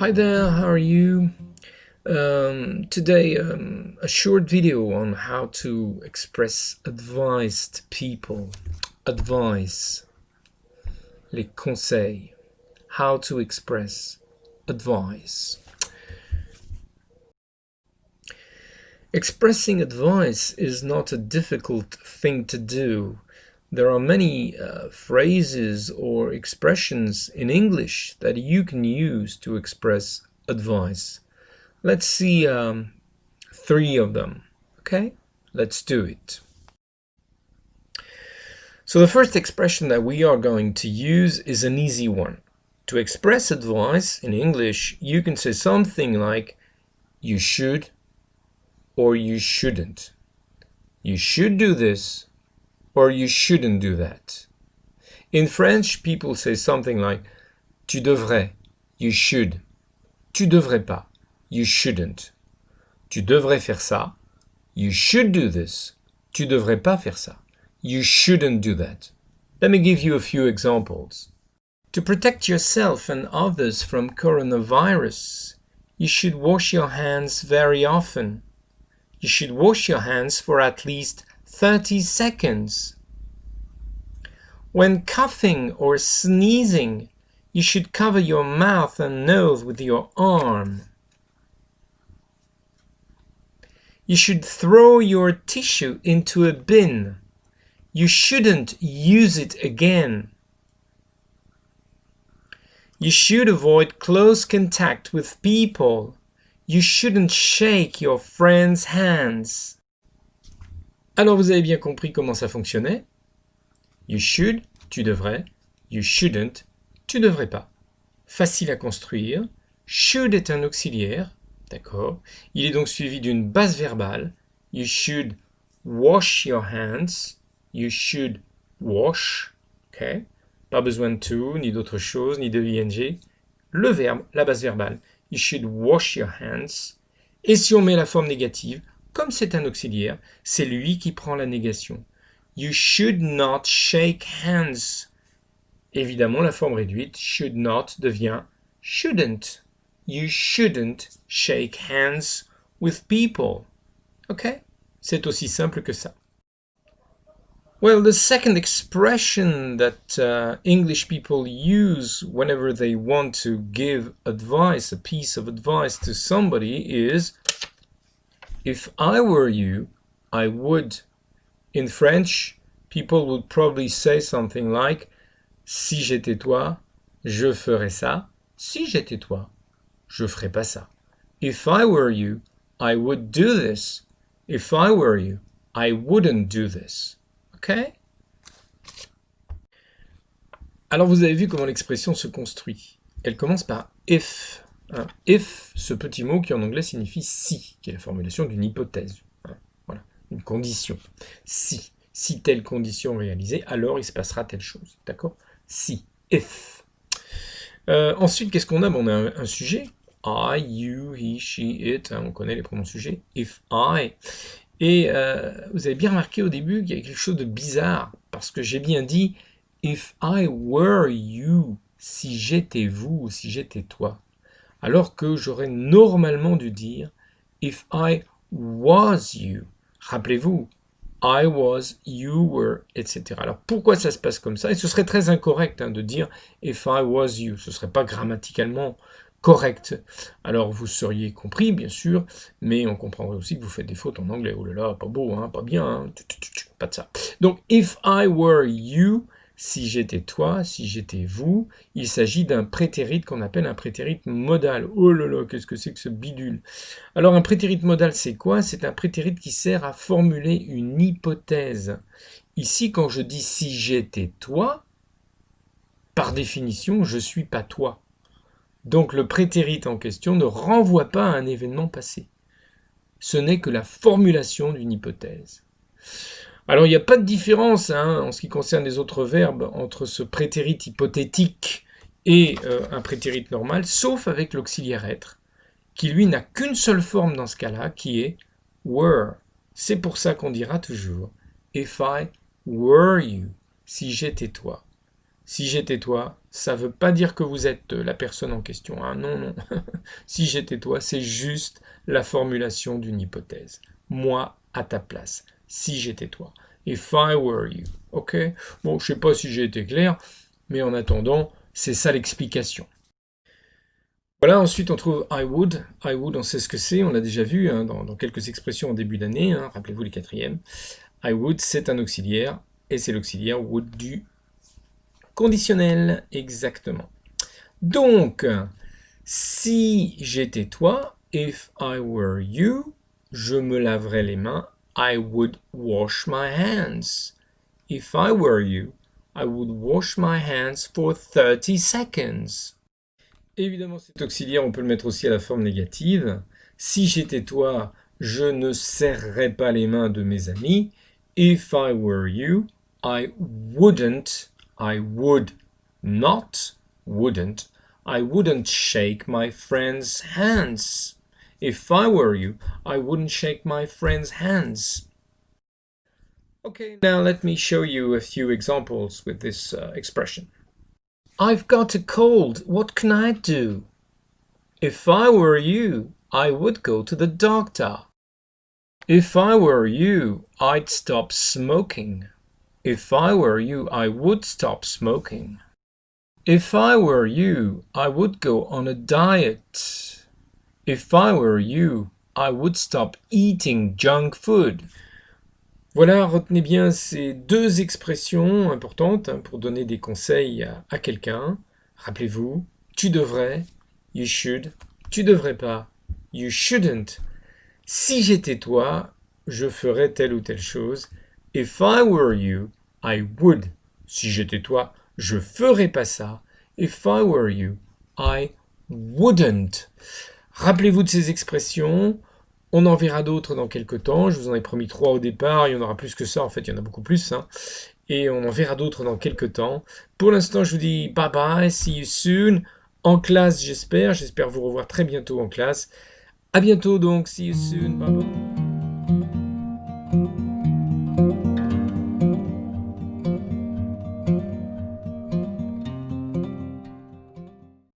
Hi there, how are you? Today, a short video on how to express advice to people. Advice, les conseils. How to express advice. Expressing advice is not a difficult thing to do. There are many phrases or expressions in English that you can use to express advice. Let's see 3 of them, okay? Let's do it. So the first expression that we are going to use is an easy one. To express advice in English, you can say something like, you should or you shouldn't. You should do this or you shouldn't do that. In French, people say something like, tu devrais, you should. Tu devrais pas, you shouldn't. Tu devrais faire ça, you should do this. Tu devrais pas faire ça, you shouldn't do that. Let me give you a few examples. To protect yourself and others from coronavirus, you should wash your hands very often. You should wash your hands for at least 30 seconds. When coughing or sneezing, you should cover your mouth and nose with your arm. You should throw your tissue into a bin. You shouldn't use it again. You should avoid close contact with people. You shouldn't shake your friends' hands. Alors vous avez bien compris comment ça fonctionnait. You should, tu devrais. You shouldn't, tu devrais pas. Facile à construire. Should est un auxiliaire. D'accord. Il est donc suivi d'une base verbale. You should wash your hands. You should wash. Okay. Pas besoin de to, ni d'autre chose, ni de ing. Le verbe, la base verbale. You should wash your hands. Et si on met la forme négative, comme c'est un auxiliaire, c'est lui qui prend la négation. You should not shake hands. Évidemment, la forme réduite, should not, devient shouldn't. You shouldn't shake hands with people. Okay? C'est aussi simple que ça. Well, the second expression that English people use whenever they want to give advice, a piece of advice to somebody is, if I were you, I would. In French, people would probably say something like, si j'étais toi, je ferais ça. Si j'étais toi, je ferais pas ça. If I were you, I would do this. If I were you, I wouldn't do this. Okay? Alors vous avez vu comment l'expression se construit. Elle commence par if. Hein. If, ce petit mot qui en anglais signifie si, qui est la formulation d'une hypothèse. Hein. Voilà, une condition. Si telle condition réalisée, alors il se passera telle chose. D'accord? Si, if. Ensuite, qu'est-ce qu'on a? On a un sujet. I, you, he, she, it. Hein, on connaît les pronoms sujets. If I. Et vous avez bien remarqué au début qu'il y a quelque chose de bizarre, parce que j'ai bien dit « if I were you », si j'étais vous, ou si j'étais toi, alors que j'aurais normalement dû dire « if I was you ». Rappelez-vous, « I was, you were », etc. Alors pourquoi ça se passe comme ça? Et ce serait très incorrect de dire « if I was you », ce ne serait pas grammaticalement correct. Alors vous seriez compris, bien sûr, mais on comprendrait aussi que vous faites des fautes en anglais. Oh là là, pas beau, hein, pas bien, hein, pas de ça. Donc, if I were you, si j'étais toi, si j'étais vous, il s'agit d'un prétérit qu'on appelle un prétérit modal. Oh là là, qu'est-ce que c'est que ce bidule? Alors, un prétérit modal, c'est quoi? C'est un prétérit qui sert à formuler une hypothèse. Ici, quand je dis si j'étais toi, par définition, je suis pas toi. Donc le prétérit en question ne renvoie pas à un événement passé. Ce n'est que la formulation d'une hypothèse. Alors il n'y a pas de différence en ce qui concerne les autres verbes entre ce prétérit hypothétique et un prétérit normal, sauf avec l'auxiliaire être, qui lui n'a qu'une seule forme dans ce cas-là, qui est were. C'est pour ça qu'on dira toujours if I were you, si j'étais toi. si j'étais toi, ça veut pas dire que vous êtes la personne en question. Hein. Non, non. Si j'étais toi, c'est juste la formulation d'une hypothèse. Moi, à ta place, si j'étais toi. If I were you. Ok? Bon, je sais pas si j'ai été clair, mais en attendant, c'est ça l'explication. Voilà, ensuite on trouve I would. I would, on sait ce que c'est, on l'a déjà vu hein, dans quelques expressions en début d'année. Hein, rappelez-vous les quatrièmes. I would, c'est un auxiliaire, et c'est l'auxiliaire would du conditionnel, exactement. Donc, si j'étais toi, if I were you, je me laverais les mains, I would wash my hands. If I were you, I would wash my hands for 30 seconds. Évidemment, cet auxiliaire, on peut le mettre aussi à la forme négative. Si j'étais toi, je ne serrerais pas les mains de mes amis. If I were you, I wouldn't, I would not, wouldn't, I wouldn't shake my friends' hands. If I were you, I wouldn't shake my friends' hands. Okay, now let me show you a few examples with this expression. I've got a cold. What can I do? If I were you, I would go to the doctor. If I were you, I'd stop smoking. If I were you, I would stop smoking. If I were you, I would go on a diet. If I were you, I would stop eating junk food. Voilà, retenez bien ces deux expressions importantes hein, pour donner des conseils à quelqu'un. Rappelez-vous, tu devrais, you should, tu devrais pas, you shouldn't. Si j'étais toi, je ferais telle ou telle chose. If I were you, I would. Si j'étais toi, je ferais pas ça. If I were you, I wouldn't. Rappelez-vous de ces expressions. On en verra d'autres dans quelques temps. Je vous en ai promis 3 au départ. Il y en aura plus que ça. En fait, il y en a beaucoup plus. Hein. Et on en verra d'autres dans quelques temps. Pour l'instant, je vous dis bye bye. See you soon. En classe, j'espère. J'espère vous revoir très bientôt en classe. À bientôt donc. See you soon. Bye bye.